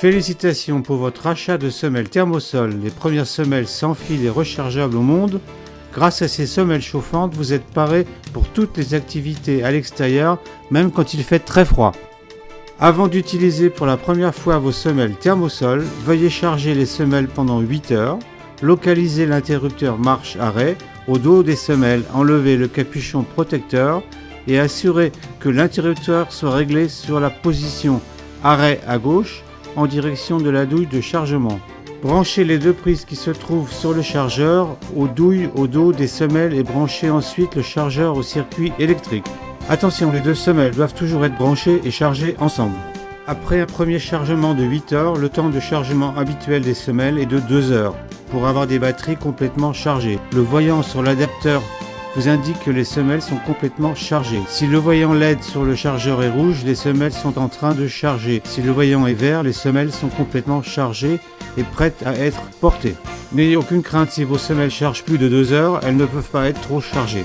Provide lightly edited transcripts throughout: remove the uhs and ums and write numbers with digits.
Félicitations pour votre achat de semelles Thermosol, les premières semelles sans fil et rechargeables au monde. Grâce à ces semelles chauffantes, vous êtes paré pour toutes les activités à l'extérieur, même quand il fait très froid. Avant d'utiliser pour la première fois vos semelles Thermosol, veuillez charger les semelles pendant 8 heures, localisez l'interrupteur marche-arrêt au dos des semelles, enlevez le capuchon protecteur et assurez que l'interrupteur soit réglé sur la position arrêt à gauche en direction de la douille de chargement. Branchez les deux prises qui se trouvent sur le chargeur aux douilles au dos des semelles et branchez ensuite le chargeur au circuit électrique. Attention, les deux semelles doivent toujours être branchées et chargées ensemble. Après un premier chargement de 8 heures, le temps de chargement habituel des semelles est de 2 heures pour avoir des batteries complètement chargées. Le voyant sur l'adapteur vous indique que les semelles sont complètement chargées. Si le voyant LED sur le chargeur est rouge, les semelles sont en train de charger. Si le voyant est vert, les semelles sont complètement chargées et prêtes à être portées. N'ayez aucune crainte, si vos semelles chargent plus de 2 heures, elles ne peuvent pas être trop chargées.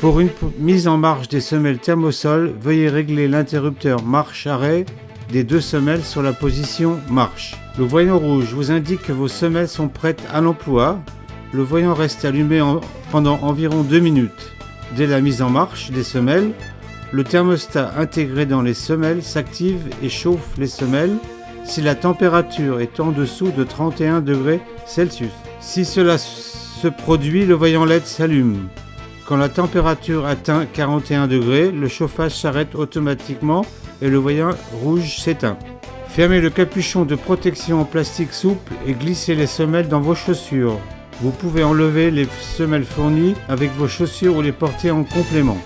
Pour une mise en marche des semelles Thermosol, veuillez régler l'interrupteur marche-arrêt des deux semelles sur la position marche. Le voyant rouge vous indique que vos semelles sont prêtes à l'emploi. Le voyant reste allumé pendant environ 2 minutes. Dès la mise en marche des semelles, le thermostat intégré dans les semelles s'active et chauffe les semelles si la température est en dessous de 31 degrés Celsius. Si cela se produit, le voyant LED s'allume. Quand la température atteint 41 degrés, le chauffage s'arrête automatiquement et le voyant rouge s'éteint. Fermez le capuchon de protection en plastique souple et glissez les semelles dans vos chaussures. Vous pouvez enlever les semelles fournies avec vos chaussures ou les porter en complément.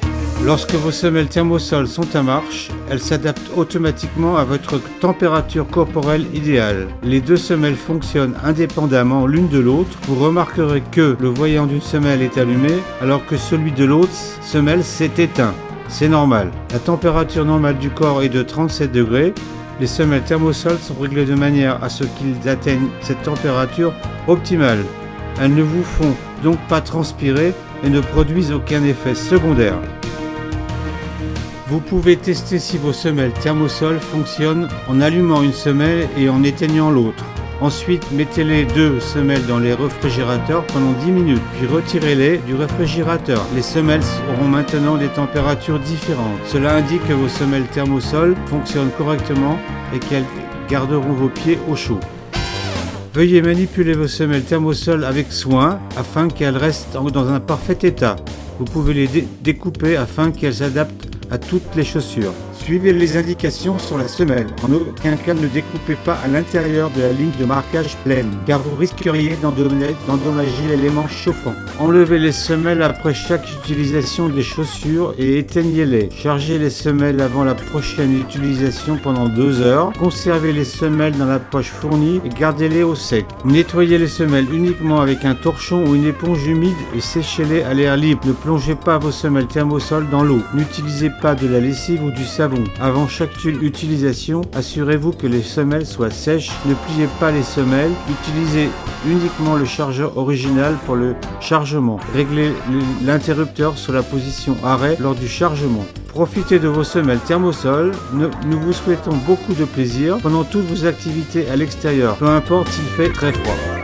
Lorsque vos semelles Thermosol sont à marche, elles s'adaptent automatiquement à votre température corporelle idéale. Les deux semelles fonctionnent indépendamment l'une de l'autre. Vous remarquerez que le voyant d'une semelle est allumé alors que celui de l'autre semelle s'est éteint. C'est normal. La température normale du corps est de 37 degrés. Les semelles Thermosol sont réglées de manière à ce qu'ils atteignent cette température optimale. Elles ne vous font donc pas transpirer et ne produisent aucun effet secondaire. Vous pouvez tester si vos semelles Thermosol fonctionnent en allumant une semelle et en éteignant l'autre. Ensuite, mettez les deux semelles dans les réfrigérateurs pendant 10 minutes, puis retirez-les du réfrigérateur. Les semelles auront maintenant des températures différentes. Cela indique que vos semelles Thermosol fonctionnent correctement et qu'elles garderont vos pieds au chaud. Veuillez manipuler vos semelles Thermosol avec soin afin qu'elles restent dans un parfait état. Vous pouvez les découper afin qu'elles s'adaptent à toutes les chaussures. Suivez les indications sur la semelle. En aucun cas ne découpez pas à l'intérieur de la ligne de marquage pleine, car vous risqueriez d'endommager l'élément chauffant. Enlevez les semelles après chaque utilisation des chaussures et éteignez-les. Chargez les semelles avant la prochaine utilisation pendant 2 heures. Conservez les semelles dans la poche fournie et gardez-les au sec. Nettoyez les semelles uniquement avec un torchon ou une éponge humide et séchez-les à l'air libre. Ne plongez pas vos semelles Thermosol dans l'eau. N'utilisez pas de la lessive ou du savon. Avant chaque utilisation, assurez-vous que les semelles soient sèches. Ne pliez pas les semelles. Utilisez uniquement le chargeur original pour le chargement. Réglez l'interrupteur sur la position arrêt lors du chargement. Profitez de vos semelles Thermosol. Nous vous souhaitons beaucoup de plaisir pendant toutes vos activités à l'extérieur, peu importe s'il fait très froid.